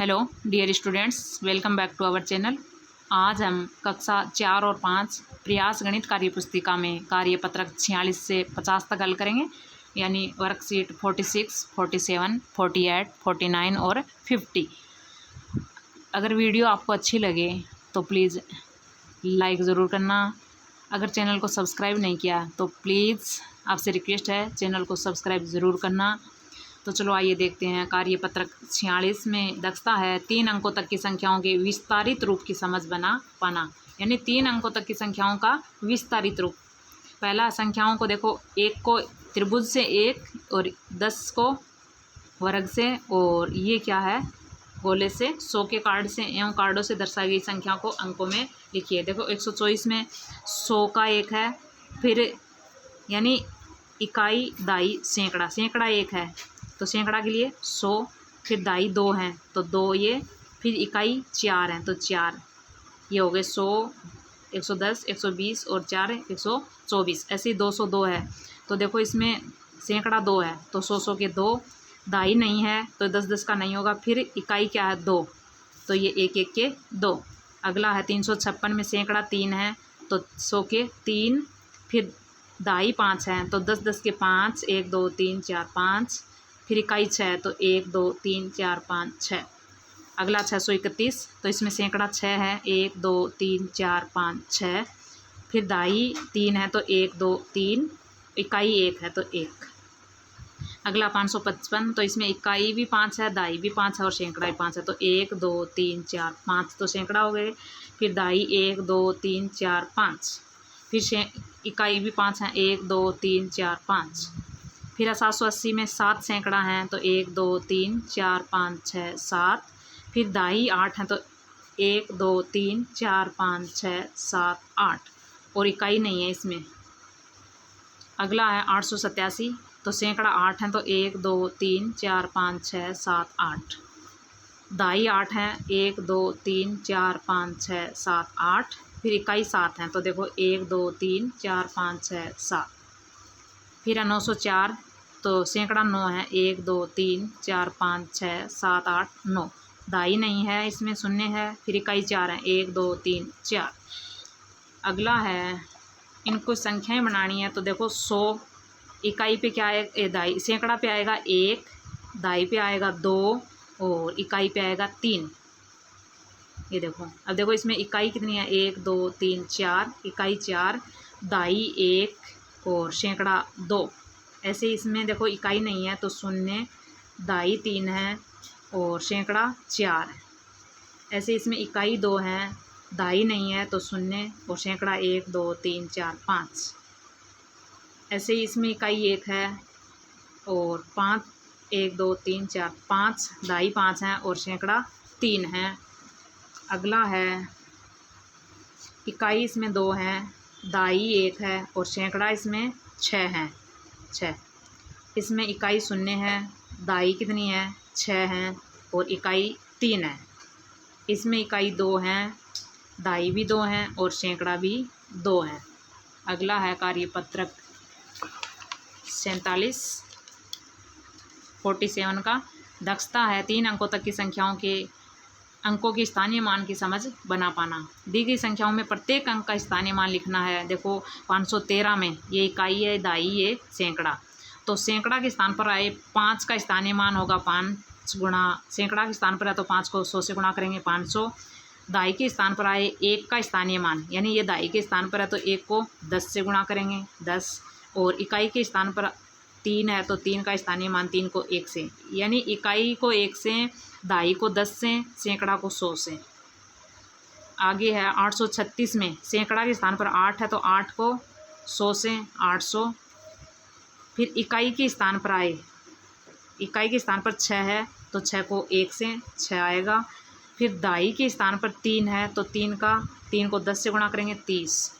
Hello dear students, welcome back to our channel. आज हम कक्षा 4 और 5 प्रयास गणित कार्य पुस्तिका में कार्यपत्रक 46 से 50 तक हल करेंगे, यानी वर्कशीट 46, 47, 48, 49 और 50। अगर वीडियो आपको अच्छी लगे तो प्लीज़ लाइक ज़रूर करना। अगर चैनल को सब्सक्राइब नहीं किया तो प्लीज़ आपसे रिक्वेस्ट है चैनल को सब्सक्राइब ज़रूर करना। तो चलो आइए देखते हैं। कार्यपत्रक 46 में दक्षता है 3 अंकों तक की संख्याओं के विस्तारित रूप की समझ बना पाना, यानी 3 अंकों तक की संख्याओं का विस्तारित रूप। पहला संख्याओं को देखो, 1 को त्रिभुज से 1 और 10 को वर्ग से, और ये क्या है गोले से 100 के कार्ड से एवं कार्डों से दर्शाई गई संख्या को अंकों में लिखिए। देखो 124 में 100 का 1 है, फिर यानी इकाई, दाई, सैकड़ा। सैकड़ा 1 है तो सैकड़ा के लिए 100, फिर दाई 2 हैं तो 2 ये, फिर इकाई 4 हैं तो 4, ये हो गए 100, 110, 120 और 4 124। ऐसे ही 202 है तो देखो इसमें सैकड़ा 2 है तो 100 के 2, दाई नहीं है तो 10 का नहीं होगा, फिर इकाई क्या है 2 तो ये 1 के 2। अगला है 356 में सैकड़ा 3 है तो 100 के 3, फिर दाई 5 हैं तो 10 के 5, 1 2 3 4 5, फिर इकाई 6 तो 1 2 3 4 5 6। अगला 631 तो इसमें सैकड़ा 6 है, 1 2 3 4 5 6, फिर दाई 3 है तो 1 2 3, इकाई 1 है तो 1। अगला 555 तो इसमें इकाई भी 5 है, दाई भी 5 है और सैकड़ा भी 5 है तो 1 2 3 4 5 तो सैकड़ा हो गए, फिर दाई 1 2 3 4 5, फिर इकाई भी 5 है, 1 2 3 4 5। फिर 780 में 7 सैकड़ा हैं तो 1 2 3 4 5 6 7, फिर दाई 8 हैं तो 1 2 3 4 5 6 7 8 और इकाई नहीं है इसमें। अगला है 887 तो सैकड़ा 8 हैं तो 1 2 3 4 5 6 7 8, दाई 8 हैं 1 2 3 4 5 6 7 8, फिर इकाई 7 हैं तो देखो 1 2 3 4 5 6 7। फिर है 904 तो सैकड़ा 9 है, 1 2 3 4 5 6 7 8 9, दाई नहीं है इसमें, शून्य है, फिर इकाई 4 है, 1 2 3 4। अगला है इनको संख्याएं बनानी है तो देखो 100 इकाई पे क्या है, दाई सैकड़ा पे आएगा 1, दाई पे आएगा 2 और इकाई पे आएगा 3। ये देखो, अब देखो इसमें इकाई कितनी है, 1 2 3 4, इकाई 4, दाई 1 और सैकड़ा 2। ऐसे इसमें देखो इकाई नहीं है तो शून्य, दाई 3 है और सैकड़ा 4 है। ऐसे इसमें इकाई 2 है, दाई नहीं है तो शून्य और सैकड़ा 1 2 3 4 5। ऐसे इसमें इकाई 1 है और 5, 1 2 3 4 5, दाई 5 हैं और सैकड़ा 3 है। अगला है इकाई इसमें 2 है, दाई 1 है और सैकड़ा इसमें 6 है 6। इसमें इकाई शून्य है, दाई कितनी है 6 है और इकाई 3 है। इसमें इकाई 2 है, दाई भी 2 हैं और सैकड़ा भी 2 है। अगला है कार्यपत्रक 47 का दक्षता है 3 अंकों तक की संख्याओं के अंकों की स्थानीय मान की समझ बना पाना। दी गई संख्याओं में प्रत्येक अंक का स्थानीय मान लिखना है। देखो 513 में ये इकाई है, दाई ये सैकड़ा, तो सैकड़ा के स्थान पर आए 5 का स्थानीय मान होगा 5 गुणा, सैकड़ा के स्थान पर है तो 5 को 100 से गुणा करेंगे 500। दाई के स्थान पर आए 1 का स्थानीय मान, यानी ये दाई के स्थान पर है तो 1 को 10 से गुणा करेंगे 10, और इकाई के स्थान पर 3 है तो 3 का स्थानीय मान 3 को 1 से, यानी इकाई को 1 से, दाई को 10 से, सैकड़ा को 100 से। आगे है 836 में सैकड़ा के स्थान पर 8 है तो 8 को 100 से 800, फिर इकाई के स्थान पर आए, इकाई के स्थान पर 6 है तो 6 को 1 से 6 आएगा, फिर दाई के स्थान पर 3 है तो 3 को 10 से गुणा करेंगे 30।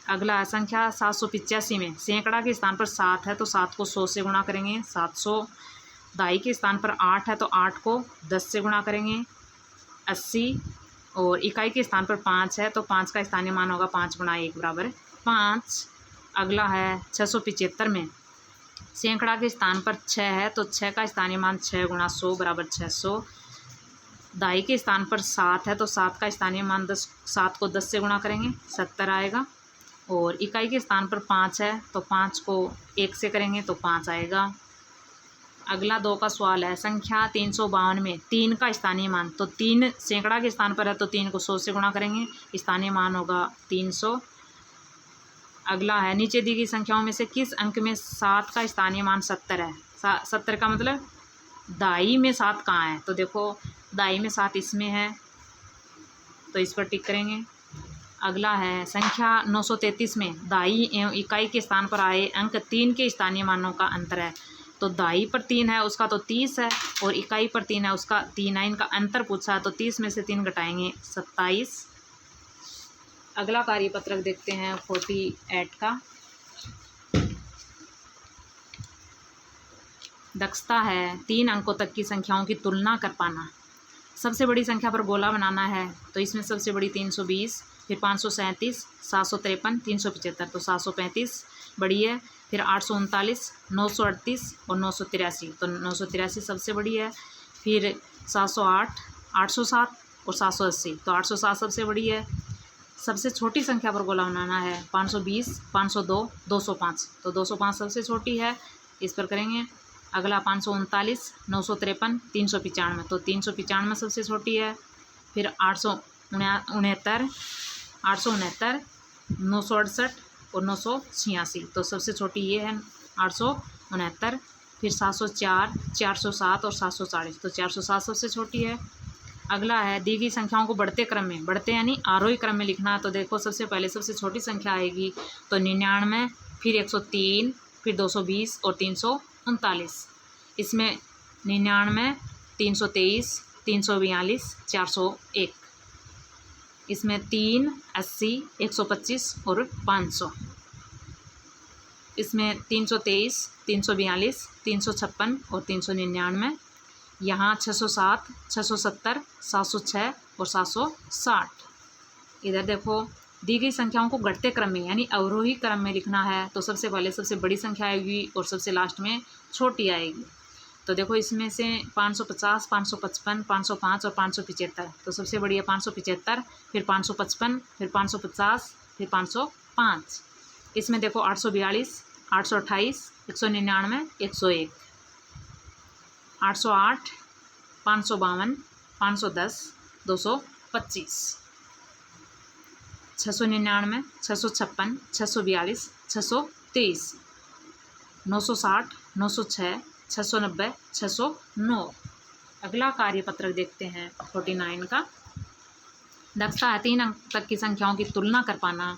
अगला है संख्या 785 में सैकड़ा के स्थान पर 7 है तो 7 को 100 से गुणा करेंगे 700, दाई के स्थान पर 8 है तो 8 को 10 से गुणा करेंगे 80, और इकाई के स्थान पर 5 है तो 5 का स्थानीय मान होगा 5 गुणा 1 बराबर 5। अगला है 675 में सैकड़ा के स्थान पर 6 है तो 6 का स्थानीय मान 6 गुणा 100 बराबर 600, दाई के स्थान पर 7 है तो 7 का स्थानीय मान 10, 7 को 10 से गुणा करेंगे 70 आएगा। और इकाई के स्थान पर 5 है तो 5 को 1 से करेंगे तो 5 आएगा। अगला 2 का सवाल है, संख्या 352 में 3 का स्थानीय मान, तो 3 सैकड़ा के स्थान पर है तो 3 को 100 से गुणा करेंगे, स्थानीय मान होगा 300। अगला है, नीचे दी गई संख्याओं में से किस अंक में 7 का स्थानीय मान 70 है। 70 का मतलब दाई में 7 कहाँ है, तो देखो दाई में 7 इसमें है तो इस पर टिक करेंगे। अगला है, संख्या 933 में दाई एवं इकाई के स्थान पर आए अंक 3 के स्थानीय मानों का अंतर है। तो दाई पर 3 है उसका तो 30 है और इकाई पर 3 है उसका 3 है, इनका अंतर पूछा है तो 30 में से 3 घटाएंगे 27। अगला कार्यपत्रक देखते हैं 48 का। दक्षता है 3 अंकों तक की संख्याओं की तुलना कर पाना। सबसे बड़ी संख्या पर गोला बनाना है तो इसमें सबसे बड़ी 320, फिर 537, 753, 375, तो 735 बड़ी है, फिर 839, 938 और 983, तो 983 सबसे बड़ी है, फिर 708, 807 और 780, तो 807 सबसे बड़ी है। सबसे छोटी संख्या पर गोला बनाना है 520, 502, 205, तो 205 सबसे छोटी है, इस पर करेंगे। अगला 539, 953, 395, तो 395 सबसे छोटी है, फिर 869, 869, 968 और 986, तो सबसे छोटी ये है 869, फिर 704, 407 और 740, तो 407 सबसे छोटी है। अगला है, दी गई संख्याओं को बढ़ते क्रम में, बढ़ते यानी आरोही क्रम में लिखना है, तो देखो सबसे पहले सबसे छोटी संख्या आएगी तो 99, फिर 103, फिर 220 और 339। इसमें 99, 323, 342, 401, इसमें 3, 80, 125 और 500, इसमें 323, 342, 356 और 399, यहाँ 607, 670, 706 और 760। इधर देखो दी गई संख्याओं को घटते क्रम में यानी अवरोही क्रम में लिखना है, तो सबसे पहले सबसे बड़ी संख्या आएगी और सबसे लास्ट में छोटी आएगी। तो देखो इसमें से 550, 555, 505 और 575, तो सबसे बड़ी है 575, फिर 555, फिर 550, फिर 505। इसमें देखो 842, 828, 199, 101, 808, 552, 510, 225, 699, 656, 642, 623, 960, 906, 690, 609। अगला कार्यपत्रक देखते हैं 49 का। दक्षता है 3 अंक तक की संख्याओं की तुलना कर पाना।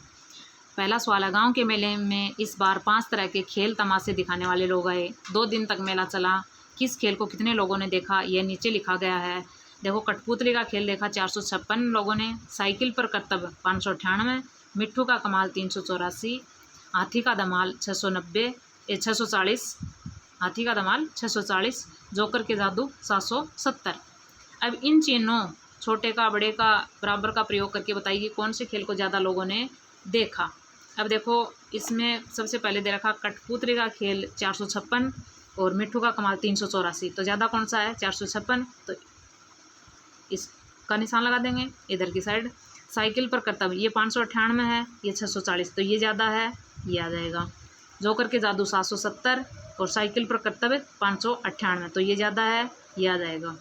पहला सवाल है, गांव के मेले में इस बार 5 तरह के खेल तमाशे दिखाने वाले लोग आए। 2 दिन तक मेला चला, किस खेल को कितने लोगों ने देखा यह नीचे लिखा गया है। देखो कठपुतली का खेल देखा 456 लोगों ने, साइकिल पर करतब 598, मिट्ठू का कमाल 384, हाथी का धमाल 640, हाथी का धमाल 640, जोकर के जादू 770। अब इन चिन्हों छोटे का बड़े का बराबर का प्रयोग करके बताइए कौन से खेल को ज़्यादा लोगों ने देखा। अब देखो इसमें सबसे पहले दे रखा कठपुतली का खेल 456 और मिट्ठू का कमाल 384, तो ज़्यादा कौन सा है 456, तो इसका निशान लगा देंगे इधर की साइड। साइकिल पर करतब ये 598 है, ये 640, तो ये ज़्यादा है, ये आ जाएगा। जोकर के जादू 770 और साइकिल पर करतब 598, तो ये ज़्यादा है, ये आ जाएगा।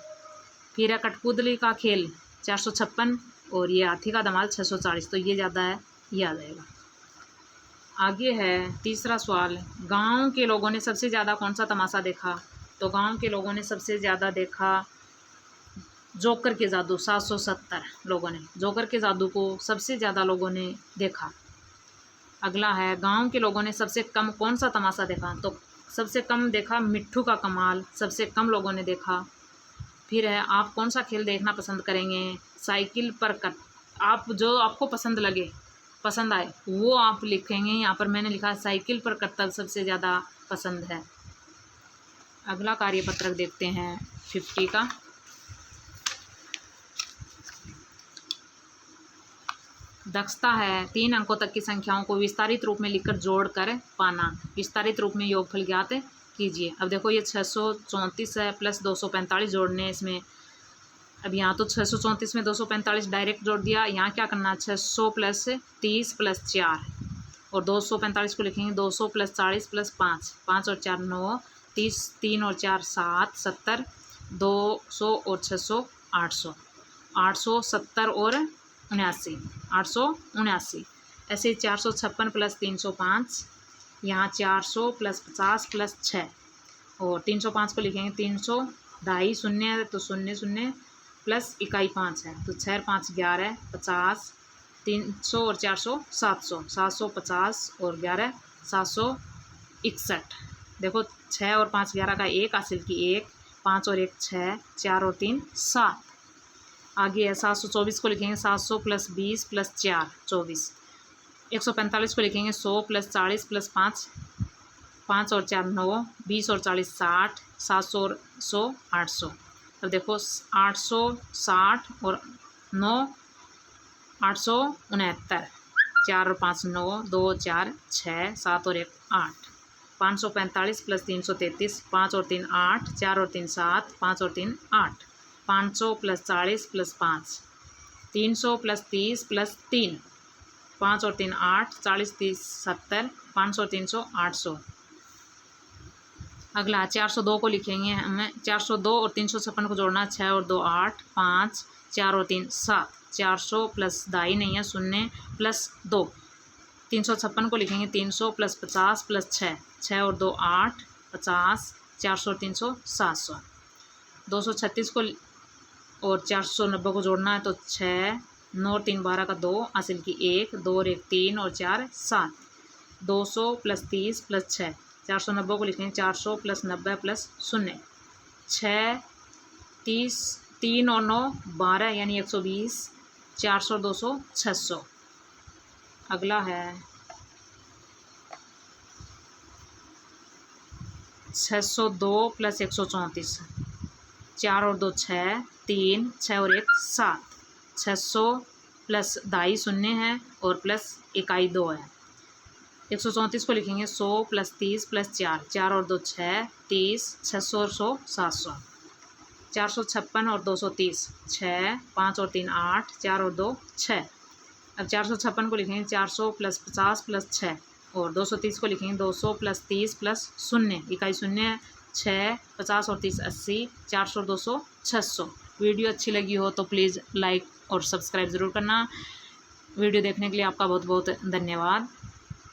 फिर है कठपुतली का खेल 456 और ये हाथी का धमाल 640, तो ये ज़्यादा है, ये आ जाएगा। आगे है तीसरा सवाल, गांव के लोगों ने सबसे ज़्यादा कौन सा तमाशा देखा। तो गांव के लोगों ने सबसे ज़्यादा देखा जोकर के जादू, 770 लोगों ने जोकर के जादू को सबसे ज़्यादा लोगों ने देखा। अगला है, गांव के लोगों ने सबसे कम कौन सा तमाशा देखा। तो सबसे कम देखा मिट्ठू का कमाल, सबसे कम लोगों ने देखा। फिर है, आप कौन सा खेल देखना पसंद करेंगे। साइकिल पर आप जो आपको पसंद लगे, पसंद आए वो आप लिखेंगे। यहाँ पर मैंने लिखा साइकिल पर करतब सबसे ज़्यादा पसंद है। अगला कार्यपत्रक देखते हैं 50 का। दक्षता है 3 अंकों तक की संख्याओं को विस्तारित रूप में लिखकर जोड़कर पाना। विस्तारित रूप में योगफल ज्ञात कीजिए। अब देखो ये 634 है प्लस 245 जोड़ने, इसमें अब यहाँ तो 634 में 245 डायरेक्ट जोड़ दिया। यहाँ क्या करना है, 600 प्लस 30 प्लस 4 और 245 को लिखेंगे 200 प्लस 40 प्लस 5, 5 और 4 9, 30, 3 और 4 7, 70, 200 और 600 800, 870 और 79, 879। ऐसे 456 प्लस 305, यहाँ 400 प्लस 50 प्लस 6 और 305 को लिखेंगे 300, 2.5 शून्य है तो 0 0 प्लस इकाई 5 है तो 6 और 5 11, 50, 300 और 400 700, 750 और 11 761। देखो 6 और 5 11 का 1 हासिल की 1, 5 और 1 6, 4 और 3 7। आगे है 724 को लिखेंगे 700 प्लस 20 प्लस 4 24। 145 को लिखेंगे 100 प्लस 40 प्लस 5, 5 और 4 9, 20 और 40 60, 700 और 100 800। अब देखो 860 और 9 869, 4 और 5 9, 2 4 6, 7 और 1 8, 545 प्लस 333, 5 और 3 8, 4 और 3 7, 5 और 3 8, 500 प्लस 40 प्लस 5, 300 प्लस 30 प्लस 3, 5 और 3 8, 40 30 70, 500 और 300 800। अगला 402 को लिखेंगे हमें 402 और 356 को जोड़ना, 6 और 2 8, 5, 4 और 3 7, 400 प्लस 2.5 नहीं है 0 प्लस 2, 356 को लिखेंगे 300 प्लस 50 प्लस 6, 6 और 2 8, 50, 400 और 300 700। 236 को और 490 को जोड़ना है तो 6, 9 और 3 12 का 2 हासिल की 1, 2 और 1 3 और 4 7, 200 प्लस 30 प्लस 6, 490 को लिखेंगे 400 प्लस 90 प्लस 0, 6 30 3 और 9 12 यानी 120, 400 और 200 600। अगला है 602 प्लस 134, 4 और 2 6, 3 6 और 1 7, 600 प्लस 2.5 शून्य है और प्लस इकाई 2 है। 134 को लिखेंगे 100 प्लस 30 प्लस 4, 4 और 2 6, 30, 600 और 100 700, 456 और 230 6, 5 और 3 8, 4 और 2 6। अब 456 को लिखेंगे 400 प्लस 50 प्लस 6 और 230 को लिखेंगे 200 प्लस 30 प्लस 0, इकाई 0 6, 50 और 30 80, 400 और 200 600। वीडियो अच्छी लगी हो तो प्लीज़ लाइक और सब्सक्राइब ज़रूर करना। वीडियो देखने के लिए आपका बहुत बहुत धन्यवाद।